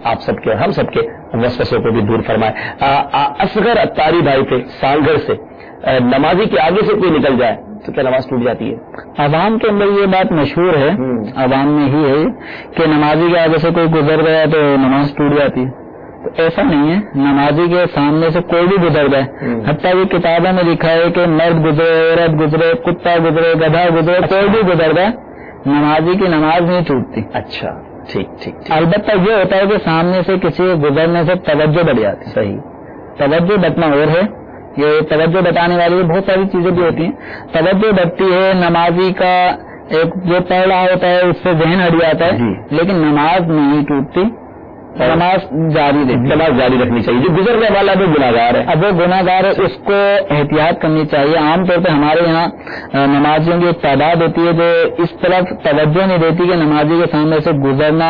آپ سب کے اور ہم سب کے وسوسوں کو بھی دور فرمائے. اصغر اتاری بھائی تھے سانگھر سے, نمازی کے آگے سے کوئی نکل جائے تو کیا نماز ٹوٹ جاتی ہے؟ عوام کے اندر یہ بات مشہور ہے, عوام میں ہی ہے کہ نمازی کے آگے سے کوئی گزر گیا تو نماز ٹوٹ جاتی ہے. تو ایسا نہیں ہے, نمازی کے سامنے سے کوئی بھی گزر جائے, حتیٰ یہ کتابوں میں لکھا ہے کہ مرد گزرے, عورت گزرے, کتا گزرے, گدھا گزرے, کوئی بھی گزر جائے نمازی کی نماز نہیں ٹوٹتی. اچھا ٹھیک. البتہ یہ ہوتا ہے کہ سامنے سے کسی کے گزرنے سے توجہ بڑھ جاتی ہے. صحیح, توجہ بٹنا اور ہے, یہ توجہ بٹانے والی بہت ساری چیزیں بھی ہوتی ہیں. توجہ بٹتی ہے, نمازی کا ایک جو پڑھ رہا ہوتا ہے اس سے ذہن ہٹ جاتا ہے, لیکن نماز نہیں ٹوٹتی, نماز جاری رہتی, نماز جاری رکھنی چاہیے. جو گزرنے والا وہ گناہگار ہے, اب وہ گناہگار ہے, اس کو احتیاط کرنی چاہیے. عام طور پہ ہمارے یہاں نمازیوں کی ایک تعداد ہوتی ہے جو اس طرف توجہ نہیں دیتی کہ نمازی کے سامنے سے گزرنا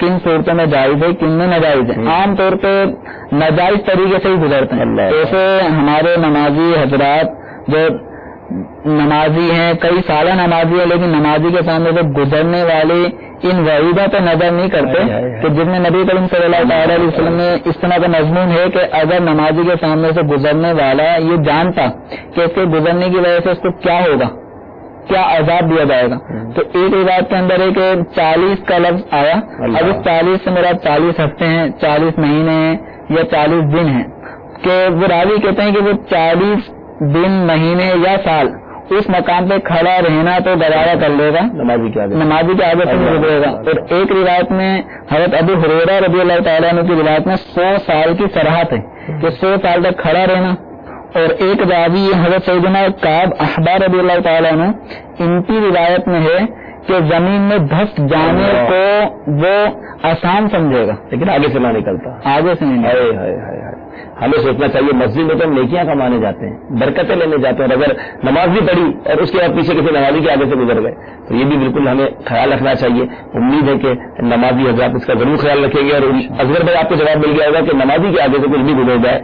کن صورتوں میں جائز ہے, کن میں ناجائز ہے. عام طور پہ ناجائز طریقے سے ہی گزرتے ہیں. جیسے ہمارے نمازی حضرات جو نمازی ہیں, کئی سالہ نمازی ہیں, لیکن نمازی کے سامنے سے گزرنے والے ان وعیدہ پہ نظر نہیں کرتے کہ جن میں نبی کریم صلی اللہ تعالی علیہ وسلم نے اس طرح کا مضمون ہے کہ اگر نمازی کے سامنے سے گزرنے والا یہ جانتا کہ اس کے گزرنے کی وجہ سے اس کو کیا ہوگا, کیا عذاب دیا جائے گا, تو ایک روایت کے اندر ہے کہ 40 کا لفظ آیا. اب اس 40 سے میرا 40 ہفتے ہیں, 40 مہینے ہیں یا 40 دن ہیں, کہ وہ راوی کہتے ہیں کہ وہ 40 دن, مہینے یا سال اس مقام پہ کھڑا رہنا تو گوارا کر لے گا, نمازی کے آگے سے نہیں گزرے گا. اور ایک روایت میں حضرت ابو ہریرہ رضی اللہ تعالیٰ عنہ کی روایت میں 100 سال کی صراحت ہے کہ 100 سال تک کھڑا رہنا. اور ایک راوی حضرت سیدنا کعب احبار رضی اللہ تعالیٰ عنہ, ان کی روایت میں ہے کہ زمین میں دھس جانے کو وہ آسان سمجھے گا, لیکن آگے سے نہ نکلتا, آگے سے نہیں. ہمیں سوچنا چاہیے مسجد میں تو ہم نیکیاں کمانے جاتے ہیں, برکتیں لینے جاتے ہیں, اور اگر نماز بھی پڑھی اور اس کے بعد پیچھے کسی نمازی کے آگے سے گزر گئے تو یہ بھی بالکل ہمیں خیال رکھنا چاہیے. امید ہے کہ نمازی حضرات اس کا ضرور خیال رکھیں گے. اور اصغر بھائی آپ کو جواب مل گیا ہوگا کہ نمازی کے آگے سے کچھ بھی گزر جائے